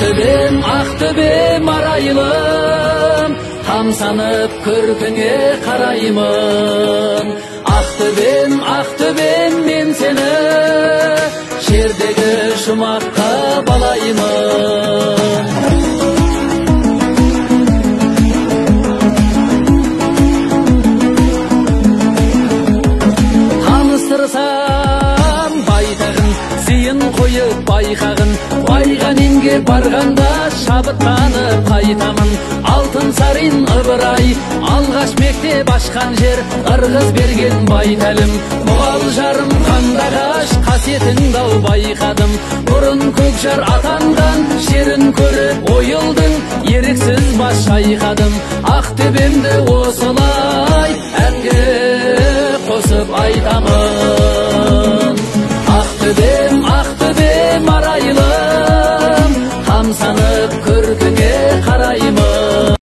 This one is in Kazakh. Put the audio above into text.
Ақтөбем арайлым, тамсанып көркіңе қараймын. Ақтөбем, мен сені жердегі жұмаққа балаймын. Таныстырсам байтағын, зейін қойып байқағын, байғаненге барғанда шабыттанып қайтамын. Алтын сарин ыбырай, алғаш мектеп ашқан жер, ырғыз берген байтәлім. Мұғал жарым қандағаш, қасиетің дау байқадым. Бұрын көкжар атанған жерін көріп ойылдың, еріксіз бас шайқадым. Ақтөбемді осылай әнге қосып айтамын.